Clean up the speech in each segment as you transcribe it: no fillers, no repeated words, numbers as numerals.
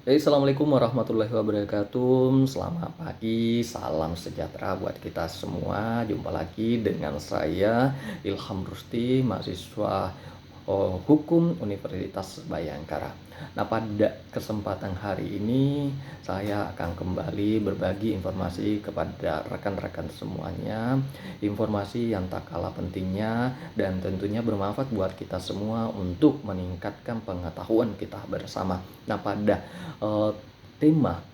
Assalamualaikum warahmatullahi wabarakatuh. Selamat pagi, salam sejahtera buat kita semua. Jumpa lagi dengan saya Ilham Rusti, mahasiswa Hukum Universitas Bayangkara. Nah, pada kesempatan hari ini saya akan kembali berbagi informasi kepada rekan-rekan semuanya. Informasi yang tak kalah pentingnya dan tentunya bermanfaat buat kita semua untuk meningkatkan pengetahuan kita bersama. Nah, pada uh, tema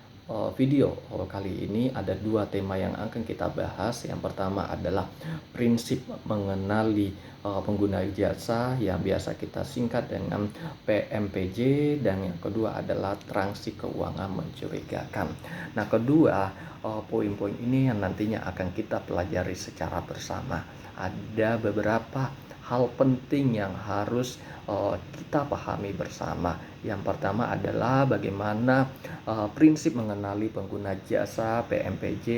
video kali ini ada dua tema yang akan kita bahas. Yang pertama adalah prinsip mengenali pengguna jasa yang biasa kita singkat dengan PMPJ, dan yang kedua adalah transaksi keuangan mencurigakan. Nah, kedua poin-poin ini yang nantinya akan kita pelajari secara bersama. Ada beberapa hal penting yang harus kita pahami bersama. Yang pertama adalah bagaimana prinsip mengenali pengguna jasa PMPJ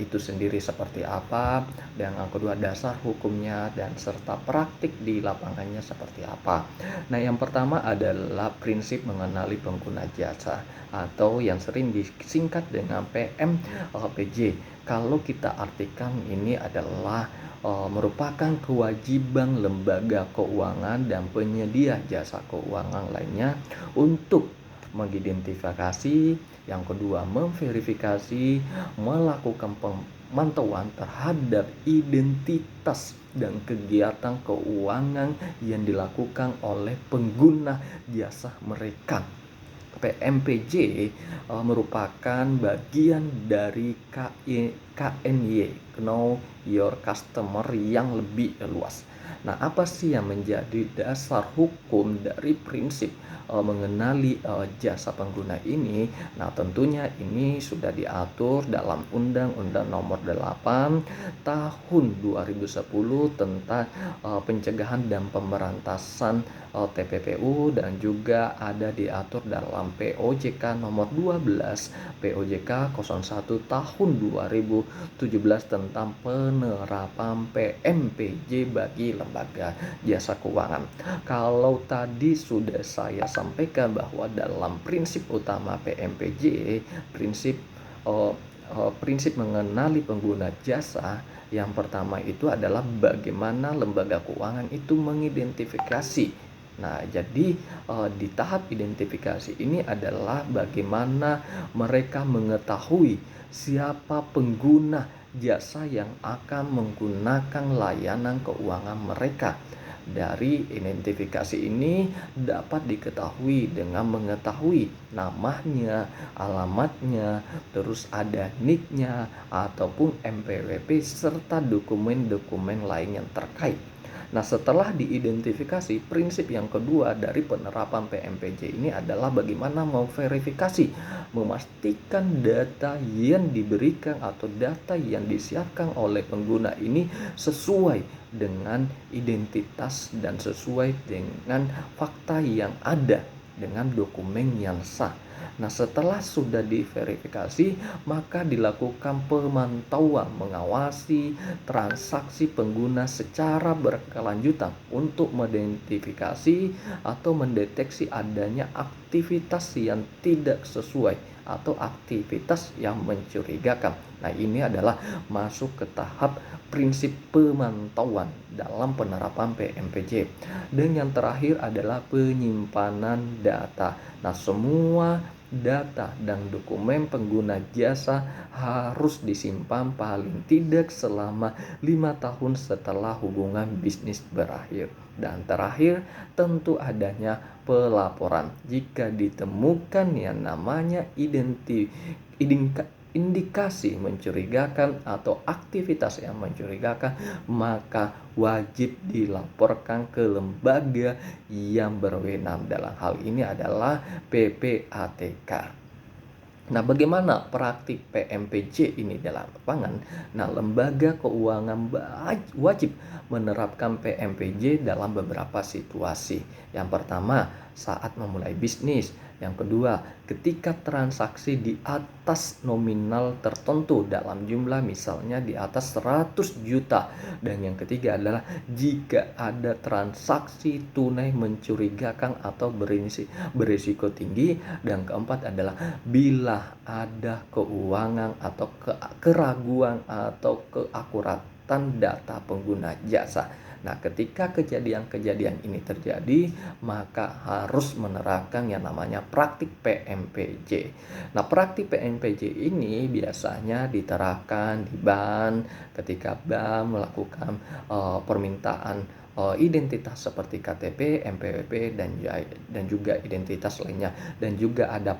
itu sendiri seperti apa, dan yang kedua dasar hukumnya dan serta praktik di lapangannya seperti apa. Nah, yang pertama adalah prinsip mengenali pengguna jasa atau yang sering disingkat dengan PMPJ. Kalau kita artikan, ini adalah merupakan kewajiban lembaga keuangan dan penyedia jasa keuangan lainnya untuk mengidentifikasi, yang kedua memverifikasi, melakukan pemantauan terhadap identitas dan kegiatan keuangan yang dilakukan oleh pengguna jasa mereka. PMPJ merupakan bagian dari KNY, Know Your Customer, yang lebih luas. Nah, apa sih yang menjadi dasar hukum dari prinsip mengenali jasa pengguna ini? Nah, tentunya ini sudah diatur dalam Undang-Undang Nomor 8 Tahun 2010 tentang pencegahan dan pemberantasan TPPU, dan juga ada diatur dalam POJK nomor 12 POJK 01 tahun 2017 tentang penerapan PMPJ bagi lembaga jasa keuangan. Kalau tadi sudah saya sampaikan bahwa dalam prinsip utama PMPJ, prinsip prinsip mengenali pengguna jasa, yang pertama itu adalah bagaimana lembaga keuangan itu mengidentifikasi. Nah, jadi di tahap identifikasi ini adalah bagaimana mereka mengetahui siapa pengguna jasa yang akan menggunakan layanan keuangan mereka. Dari identifikasi ini dapat diketahui dengan mengetahui namanya, alamatnya, terus ada NIK-nya ataupun NPWP serta dokumen-dokumen lain yang terkait. Nah, setelah diidentifikasi, prinsip yang kedua dari penerapan PMPJ ini adalah bagaimana memverifikasi, memastikan data yang diberikan atau data yang disiapkan oleh pengguna ini sesuai dengan identitas dan sesuai dengan fakta yang ada dengan dokumen yang sah. Nah, setelah sudah diverifikasi, maka dilakukan pemantauan, mengawasi transaksi pengguna secara berkelanjutan untuk mengidentifikasi atau mendeteksi adanya aktivitas yang tidak sesuai atau aktivitas yang mencurigakan. Nah, ini adalah masuk ke tahap prinsip pemantauan dalam penerapan PMPJ. Dan yang terakhir adalah penyimpanan data. Nah, semua data dan dokumen pengguna jasa harus disimpan paling tidak selama 5 tahun setelah hubungan bisnis berakhir. Dan terakhir, tentu adanya pelaporan jika ditemukan yang namanya indikasi mencurigakan atau aktivitas yang mencurigakan, maka wajib dilaporkan ke lembaga yang berwenang. Dalam hal ini adalah PPATK. Nah, bagaimana praktik PMPJ ini dalam lapangan? Nah, lembaga keuangan wajib menerapkan PMPJ dalam beberapa situasi. Yang pertama, saat memulai bisnis. Yang kedua, ketika transaksi di atas nominal tertentu dalam jumlah misalnya di atas 100 juta. Dan yang ketiga adalah jika ada transaksi tunai mencurigakan atau berisiko tinggi. Dan keempat adalah bila ada keuangan atau keraguan atau keakuratan data pengguna jasa. Nah, ketika kejadian-kejadian ini terjadi, maka harus menerapkan yang namanya praktik PMPJ. Nah, praktik PMPJ ini biasanya diterapkan di bank ketika bank melakukan permintaan identitas seperti KTP, NPWP, dan juga identitas lainnya. Dan juga ada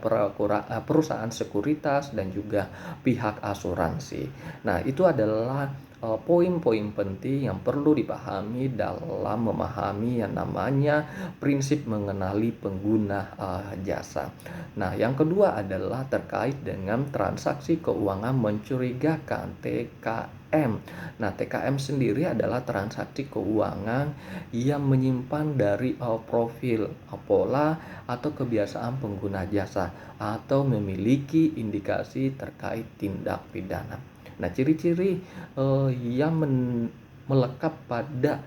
perusahaan sekuritas dan juga pihak asuransi. Nah, itu adalah poin-poin penting yang perlu dipahami dalam memahami yang namanya prinsip mengenali pengguna jasa. Nah, yang kedua adalah terkait dengan transaksi keuangan mencurigakan (TKM). Nah, TKM sendiri adalah transaksi keuangan yang menyimpan dari profil, pola atau kebiasaan pengguna jasa atau memiliki indikasi terkait tindak pidana. Nah, ciri-ciri yang melekat pada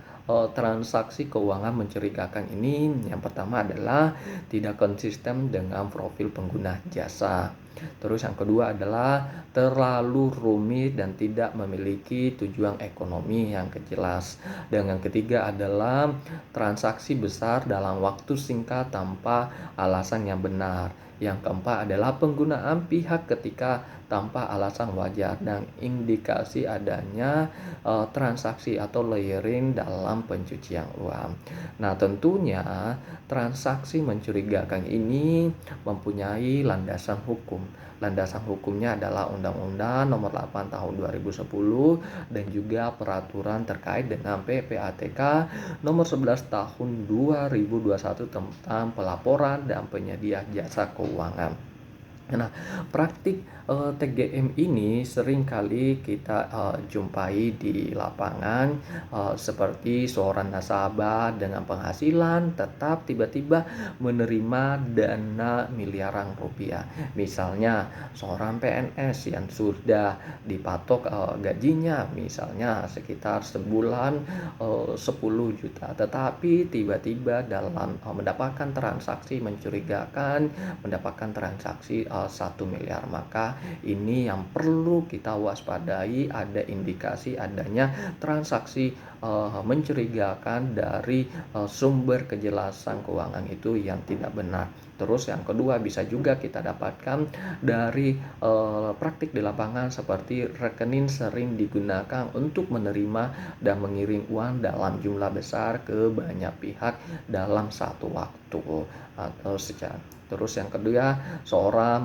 transaksi keuangan mencurigakan ini, yang pertama adalah tidak konsisten dengan profil pengguna jasa. Terus yang kedua adalah terlalu rumit dan tidak memiliki tujuan ekonomi yang jelas. Dan yang ketiga adalah transaksi besar dalam waktu singkat tanpa alasan yang benar. Yang keempat adalah penggunaan pihak ketika tanpa alasan wajar dan indikasi adanya transaksi atau layering dalam pencucian uang. Nah, tentunya transaksi mencurigakan ini mempunyai landasan hukum. Landasan hukumnya adalah Undang-Undang Nomor 8 Tahun 2010 dan juga peraturan terkait dengan PPATK Nomor 11 Tahun 2021 tentang pelaporan dan penyedia jasa keuangan. Nah, praktik TGM ini seringkali kita jumpai di lapangan, seperti seorang nasabah dengan penghasilan tetap tiba-tiba menerima dana miliaran rupiah. Misalnya seorang PNS yang sudah dipatok gajinya misalnya sekitar sebulan 10 juta, tetapi tiba-tiba dalam mendapatkan transaksi mencurigakan, mendapatkan transaksi 1 miliar, maka ini yang perlu kita waspadai, ada indikasi adanya transaksi mencurigakan dari sumber kejelasan keuangan itu yang tidak benar. Terus yang kedua bisa juga kita dapatkan dari praktik di lapangan seperti rekening sering digunakan untuk menerima dan mengirim uang dalam jumlah besar ke banyak pihak dalam satu waktu atau secara. Terus yang kedua, seorang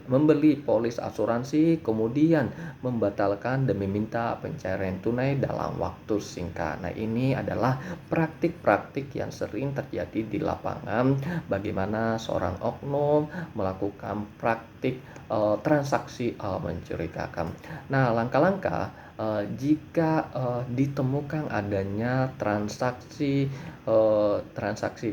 membeli polis asuransi kemudian membatalkan demi minta pencairan tunai dalam waktu singkat. Nah, ini adalah praktik-praktik yang sering terjadi di lapangan, bagaimana seorang oknum melakukan praktik transaksi mencurigakan. Nah, langkah-langkah jika ditemukan adanya transaksi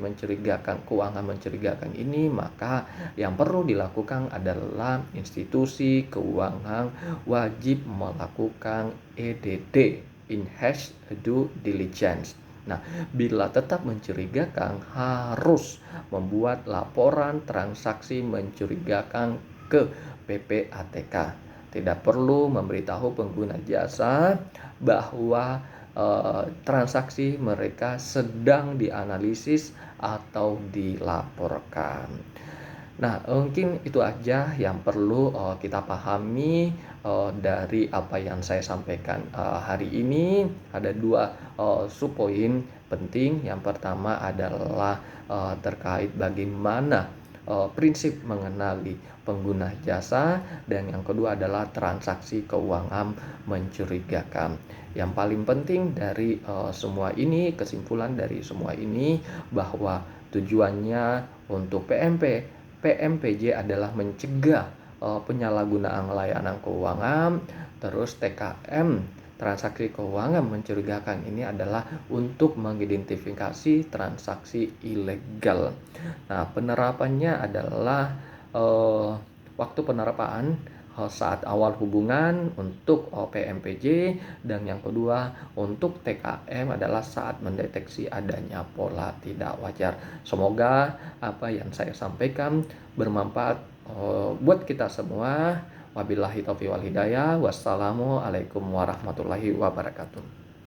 mencurigakan, keuangan mencurigakan ini, maka yang perlu dilakukan adalah institusi keuangan wajib melakukan EDD, enhanced due diligence. Nah, bila tetap mencurigakan, harus membuat laporan transaksi mencurigakan ke PPATK. Tidak perlu memberitahu pengguna jasa bahwa transaksi mereka sedang dianalisis atau dilaporkan. Nah, mungkin itu aja yang perlu kita pahami dari apa yang saya sampaikan hari ini. Ada dua subpoin penting. Yang pertama adalah terkait bagaimana prinsip mengenali pengguna jasa, dan yang kedua adalah transaksi keuangan mencurigakan. Yang paling penting dari semua ini, kesimpulan dari semua ini bahwa tujuannya untuk PMPJ adalah mencegah penyalahgunaan layanan keuangan. Terus TKM transaksi keuangan mencurigakan ini adalah untuk mengidentifikasi transaksi ilegal. Nah, penerapannya adalah eh, waktu penerapan saat awal hubungan untuk PMPJ, dan yang kedua untuk TKM adalah saat mendeteksi adanya pola tidak wajar. Semoga apa yang saya sampaikan bermanfaat buat kita semua. Wabillahi taufiq wal hidayah. Wassalamualaikum warahmatullahi wabarakatuh.